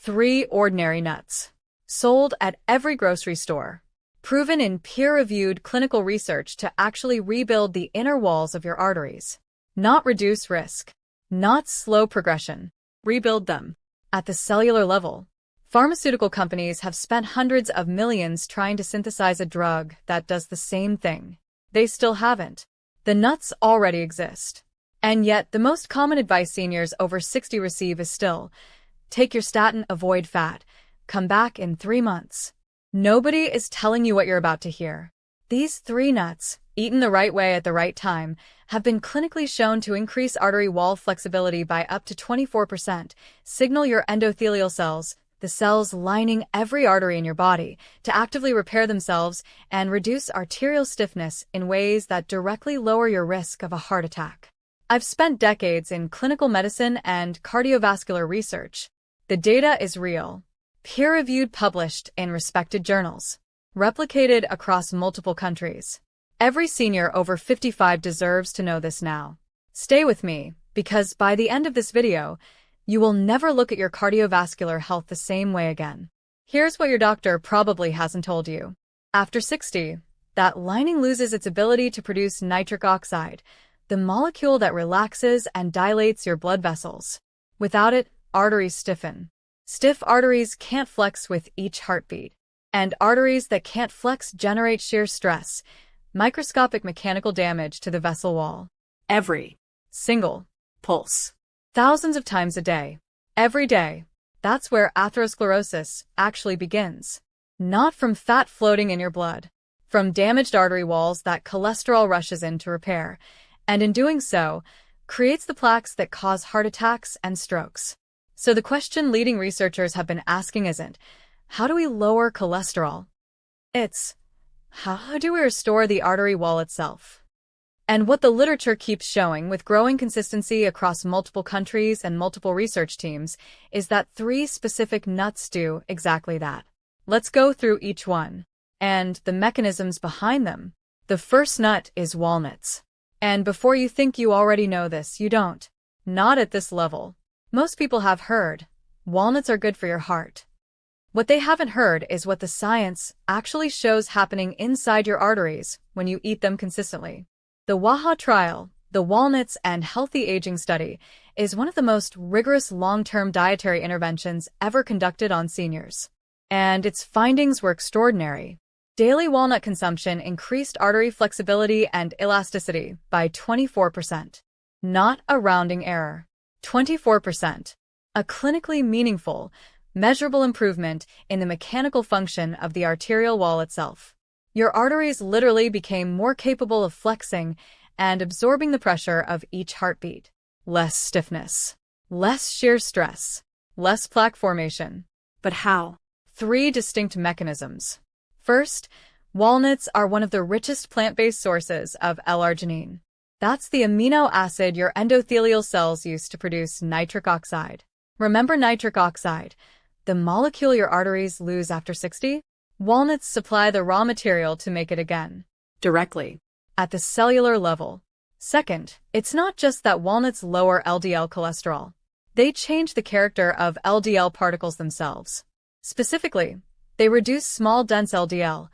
3 ordinary nuts. Sold at every grocery store. Proven in peer-reviewed clinical research to actually rebuild the inner walls of your arteries. Not reduce risk. Not slow progression. Rebuild them. At the cellular level. Pharmaceutical companies have spent hundreds of millions trying to synthesize a drug that does the same thing. They still haven't. The nuts already exist. And yet, the most common advice seniors over 60 receive is still, take your statin, avoid fat, come back in 3 months. Nobody is telling you what you're about to hear. These 3 nuts, eaten the right way at the right time, have been clinically shown to increase artery wall flexibility by up to 24%, signal your endothelial cells, the cells lining every artery in your body, to actively repair themselves and reduce arterial stiffness in ways that directly lower your risk of a heart attack. I've spent decades in clinical medicine and cardiovascular research. The data is real. Peer-reviewed, published in respected journals. Replicated across multiple countries. Every senior over 55 deserves to know this now. Stay with me, because by the end of this video, you will never look at your cardiovascular health the same way again. Here's what your doctor probably hasn't told you. After 60, that lining loses its ability to produce nitric oxide, the molecule that relaxes and dilates your blood vessels. Without it, arteries stiffen. Stiff arteries can't flex with each heartbeat. And arteries that can't flex generate shear stress, microscopic mechanical damage to the vessel wall. Every single pulse. Thousands of times a day. Every day. That's where atherosclerosis actually begins. Not from fat floating in your blood. From damaged artery walls that cholesterol rushes in to repair, and in doing so, creates the plaques that cause heart attacks and strokes. So the question leading researchers have been asking isn't, how do we lower cholesterol? It's, how do we restore the artery wall itself? And what the literature keeps showing with growing consistency across multiple countries and multiple research teams is that 3 specific nuts do exactly that. Let's go through each one and the mechanisms behind them. The first nut is walnuts. And before you think you already know this, you don't. Not at this level. Most people have heard, walnuts are good for your heart. What they haven't heard is what the science actually shows happening inside your arteries when you eat them consistently. The WAHA trial, the Walnuts and Healthy Aging Study, is one of the most rigorous long-term dietary interventions ever conducted on seniors. And its findings were extraordinary. Daily walnut consumption increased artery flexibility and elasticity by 24%. Not a rounding error. 24%. A clinically meaningful, measurable improvement in the mechanical function of the arterial wall itself. Your arteries literally became more capable of flexing and absorbing the pressure of each heartbeat. Less stiffness. Less shear stress. Less plaque formation. But how? 3 distinct mechanisms. First, walnuts are one of the richest plant-based sources of L-arginine. That's the amino acid your endothelial cells use to produce nitric oxide. Remember nitric oxide, the molecule your arteries lose after 60? Walnuts supply the raw material to make it again. Directly. At the cellular level. Second, it's not just that walnuts lower LDL cholesterol. They change the character of LDL particles themselves. Specifically, they reduce small dense LDL,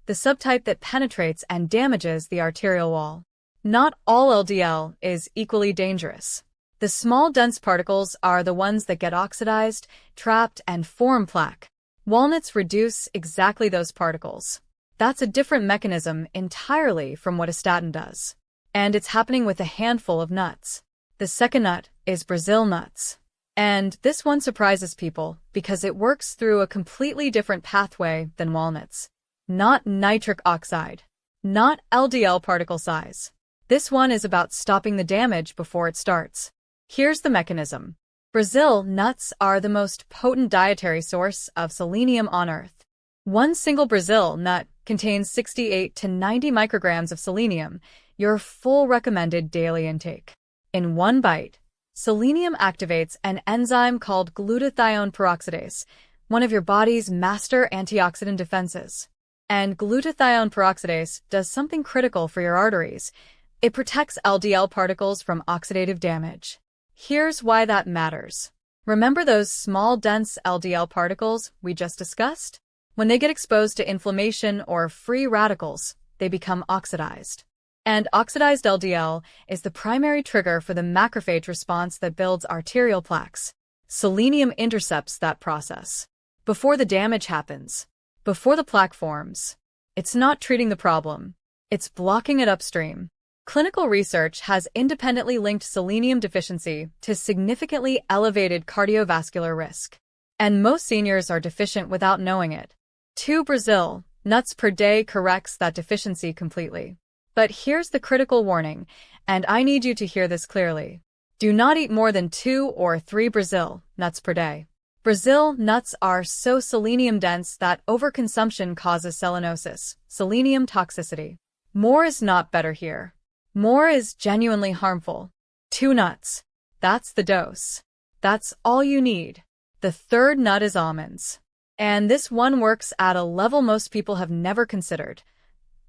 the subtype that penetrates and damages the arterial wall. Not all LDL is equally dangerous. The small dense particles are the ones that get oxidized, trapped, and form plaque. Walnuts reduce exactly those particles. That's a different mechanism entirely from what a statin does. And it's happening with a handful of nuts. The second nut is Brazil nuts. And this one surprises people because it works through a completely different pathway than walnuts. Not nitric oxide. Not LDL particle size. This one is about stopping the damage before it starts. Here's the mechanism. Brazil nuts are the most potent dietary source of selenium on Earth. One single Brazil nut contains 68 to 90 micrograms of selenium, your full recommended daily intake. In one bite, selenium activates an enzyme called glutathione peroxidase, one of your body's master antioxidant defenses. And glutathione peroxidase does something critical for your arteries. It protects LDL particles from oxidative damage. Here's why that matters. Remember those small, dense LDL particles we just discussed? When they get exposed to inflammation or free radicals, they become oxidized. And oxidized LDL is the primary trigger for the macrophage response that builds arterial plaques. Selenium intercepts that process. Before the damage happens, before the plaque forms, it's not treating the problem, it's blocking it upstream. Clinical research has independently linked selenium deficiency to significantly elevated cardiovascular risk. And most seniors are deficient without knowing it. 2 Brazil nuts per day corrects that deficiency completely. But here's the critical warning, and I need you to hear this clearly. Do not eat more than 2 or 3 Brazil nuts per day. Brazil nuts are so selenium-dense that overconsumption causes selenosis, selenium toxicity. More is not better here. More is genuinely harmful. 2 nuts. That's the dose. That's all you need. The third nut is almonds. And this one works at a level most people have never considered.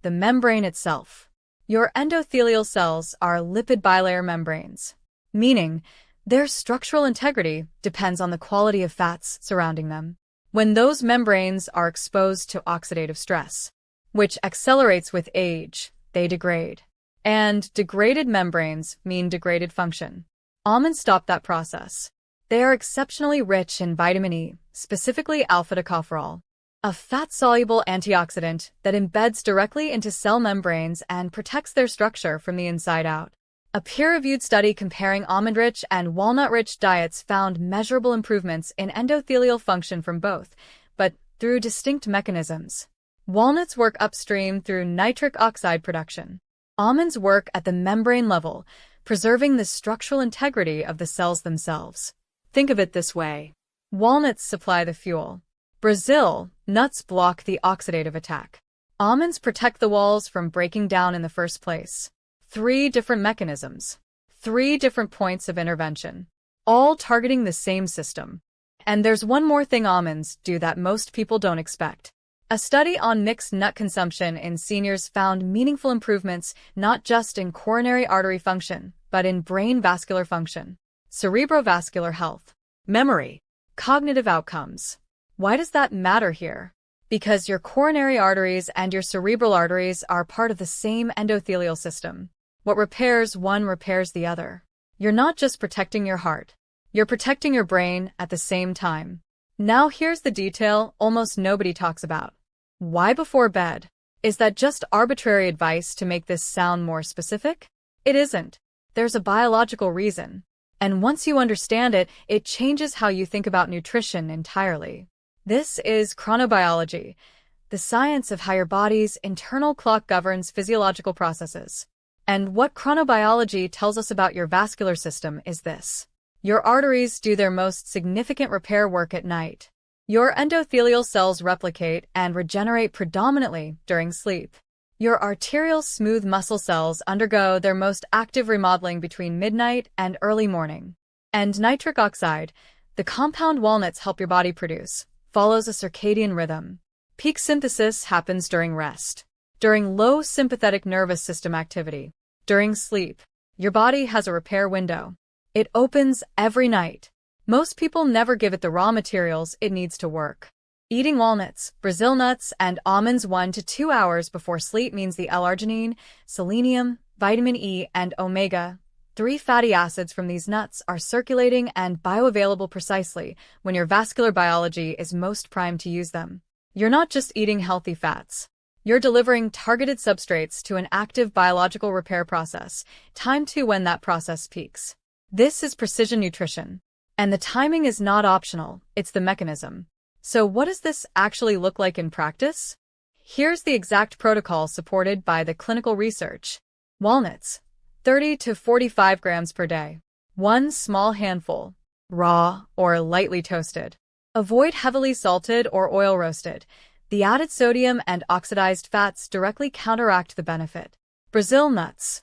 The membrane itself. Your endothelial cells are lipid bilayer membranes, meaning their structural integrity depends on the quality of fats surrounding them. When those membranes are exposed to oxidative stress, which accelerates with age, they degrade. And degraded membranes mean degraded function. Almonds stop that process. They are exceptionally rich in vitamin E, specifically alpha-tocopherol, a fat-soluble antioxidant that embeds directly into cell membranes and protects their structure from the inside out. A peer-reviewed study comparing almond-rich and walnut-rich diets found measurable improvements in endothelial function from both, but through distinct mechanisms. Walnuts work upstream through nitric oxide production. Almonds work at the membrane level, preserving the structural integrity of the cells themselves. Think of it this way. Walnuts supply the fuel. Brazil nuts block the oxidative attack. Almonds protect the walls from breaking down in the first place. 3 different mechanisms. 3 different points of intervention. All targeting the same system. And there's one more thing almonds do that most people don't expect. A study on mixed nut consumption in seniors found meaningful improvements not just in coronary artery function, but in brain vascular function, cerebrovascular health, memory, cognitive outcomes. Why does that matter here? Because your coronary arteries and your cerebral arteries are part of the same endothelial system. What repairs one repairs the other. You're not just protecting your heart. You're protecting your brain at the same time. Now here's the detail almost nobody talks about. Why before bed? Is that just arbitrary advice to make this sound more specific? It isn't. There's a biological reason. And once you understand it, it changes how you think about nutrition entirely. This is chronobiology, the science of how your body's internal clock governs physiological processes. And what chronobiology tells us about your vascular system is this. Your arteries do their most significant repair work at night. Your endothelial cells replicate and regenerate predominantly during sleep. Your arterial smooth muscle cells undergo their most active remodeling between midnight and early morning. And nitric oxide, the compound walnuts help your body produce, follows a circadian rhythm. Peak synthesis happens during rest, during low sympathetic nervous system activity, during sleep. Your body has a repair window. It opens every night. Most people never give it the raw materials it needs to work. Eating walnuts, Brazil nuts, and almonds 1 to 2 hours before sleep means the L-arginine, selenium, vitamin E, and omega-3 fatty acids from these nuts are circulating and bioavailable precisely when your vascular biology is most primed to use them. You're not just eating healthy fats. You're delivering targeted substrates to an active biological repair process, timed to when that process peaks. This is precision nutrition. And the timing is not optional, it's the mechanism. So what does this actually look like in practice? Here's the exact protocol supported by the clinical research. Walnuts, 30 to 45 grams per day. 1 small handful, raw or lightly toasted. Avoid heavily salted or oil roasted. The added sodium and oxidized fats directly counteract the benefit. Brazil nuts,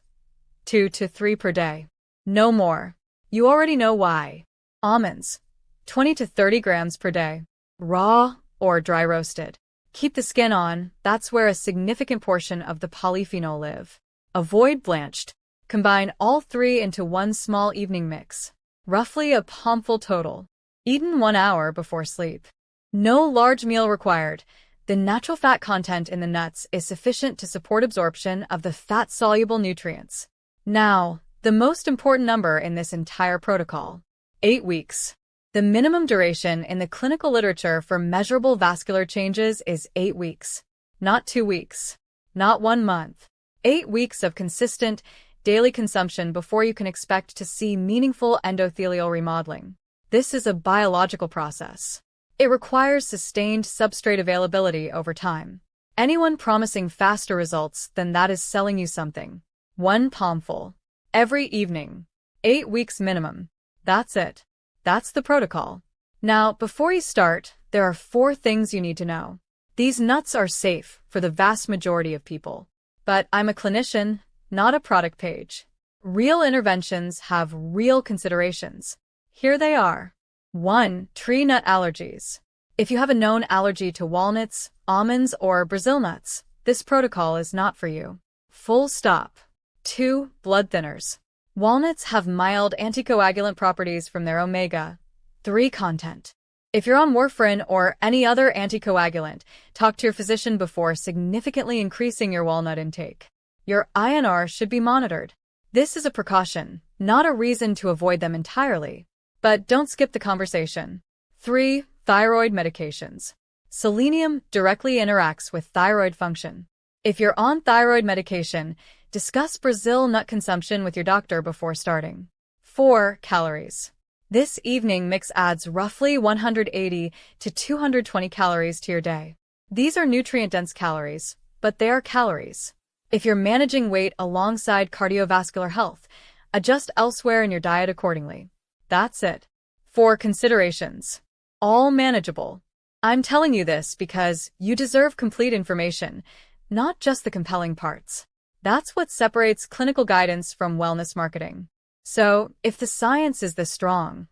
2 to 3 per day. No more. You already know why. Almonds, 20 to 30 grams per day. Raw or dry roasted. Keep the skin on, that's where a significant portion of the polyphenol live. Avoid blanched. Combine all 3 into 1 small evening mix. Roughly a palmful total. Eaten 1 hour before sleep. No large meal required. The natural fat content in the nuts is sufficient to support absorption of the fat-soluble nutrients. Now, the most important number in this entire protocol: 8 weeks. The minimum duration in the clinical literature for measurable vascular changes is 8 weeks. Not 2 weeks. Not 1 month. 8 weeks of consistent, daily consumption before you can expect to see meaningful endothelial remodeling. This is a biological process. It requires sustained substrate availability over time. Anyone promising faster results than that is selling you something. 1 palmful. Every evening. 8 weeks minimum. That's it. That's the protocol. Now, before you start, there are 4 things you need to know. These nuts are safe for the vast majority of people. But I'm a clinician, not a product page. Real interventions have real considerations. Here they are. 1. Tree nut allergies. If you have a known allergy to walnuts, almonds, or Brazil nuts, this protocol is not for you. Full stop. 2. Blood thinners. Walnuts have mild anticoagulant properties from their omega-3 content. If you're on warfarin or any other anticoagulant, talk to your physician before significantly increasing your walnut intake. Your INR should be monitored. This is a precaution, not a reason to avoid them entirely. But don't skip the conversation. 3. Thyroid medications. Selenium directly interacts with thyroid function. If you're on thyroid medication, discuss Brazil nut consumption with your doctor before starting. 4. Calories. This evening mix adds roughly 180 to 220 calories to your day. These are nutrient-dense calories, but they are calories. If you're managing weight alongside cardiovascular health, adjust elsewhere in your diet accordingly. That's it. 4 considerations. All manageable. I'm telling you this because you deserve complete information, not just the compelling parts. That's what separates clinical guidance from wellness marketing. So, if the science is this strong,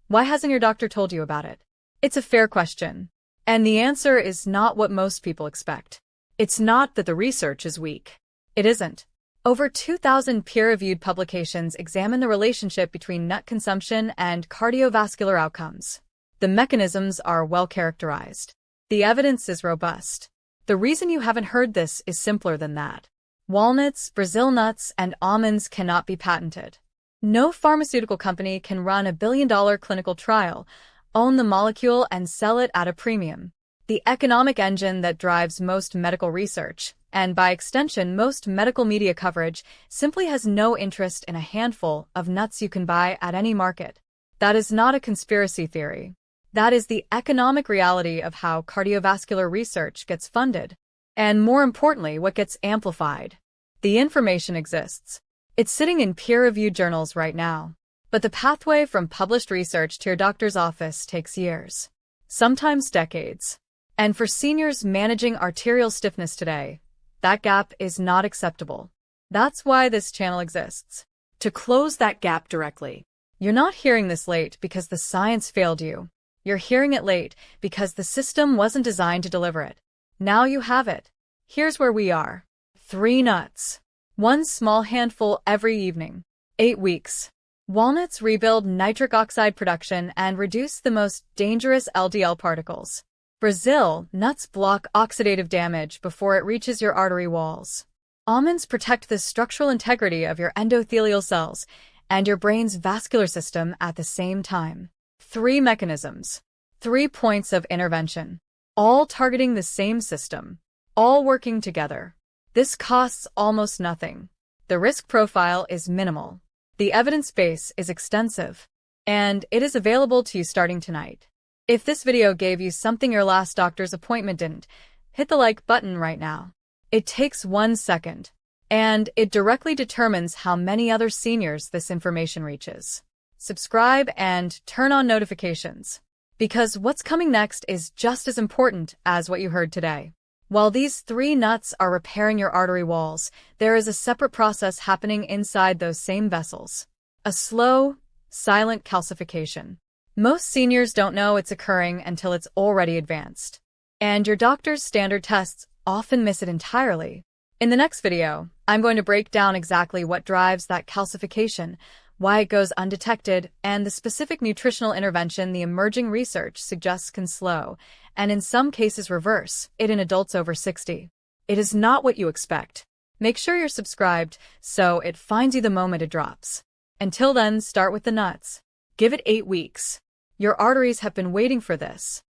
why hasn't your doctor told you about it? It's a fair question. And the answer is not what most people expect. It's not that the research is weak. It isn't. Over 2,000 peer-reviewed publications examine the relationship between nut consumption and cardiovascular outcomes. The mechanisms are well characterized. The evidence is robust. The reason you haven't heard this is simpler than that. Walnuts, Brazil nuts, and almonds cannot be patented. No pharmaceutical company can run $1 billion clinical trial, own the molecule, and sell it at a premium. The economic engine that drives most medical research, and by extension most medical media coverage, simply has no interest in a handful of nuts you can buy at any market. That is not a conspiracy theory. That is the economic reality of how cardiovascular research gets funded. And more importantly, what gets amplified. The information exists. It's sitting in peer-reviewed journals right now. But the pathway from published research to your doctor's office takes years. Sometimes decades. And for seniors managing arterial stiffness today, that gap is not acceptable. That's why this channel exists. To close that gap directly. You're not hearing this late because the science failed you. You're hearing it late because the system wasn't designed to deliver it. Now you have it. Here's where we are. 3 nuts. 1 small handful every evening. 8 weeks. Walnuts rebuild nitric oxide production and reduce the most dangerous LDL particles. Brazil nuts block oxidative damage before it reaches your artery walls. Almonds protect the structural integrity of your endothelial cells and your brain's vascular system at the same time. 3 mechanisms. 3 points of intervention. All targeting the same system. All working together. This costs almost nothing. The risk profile is minimal. The evidence base is extensive. And it is available to you starting tonight. If this video gave you something your last doctor's appointment didn't, hit the like button right now. It takes 1 second. And it directly determines how many other seniors this information reaches. Subscribe and turn on notifications. Because what's coming next is just as important as what you heard today. While these 3 nuts are repairing your artery walls, there is a separate process happening inside those same vessels. A slow, silent calcification. Most seniors don't know it's occurring until it's already advanced. And your doctor's standard tests often miss it entirely. In the next video, I'm going to break down exactly what drives that calcification, why it goes undetected, and the specific nutritional intervention the emerging research suggests can slow, and in some cases reverse, it in adults over 60. It is not what you expect. Make sure you're subscribed so it finds you the moment it drops. Until then, start with the nuts. Give it 8 weeks. Your arteries have been waiting for this.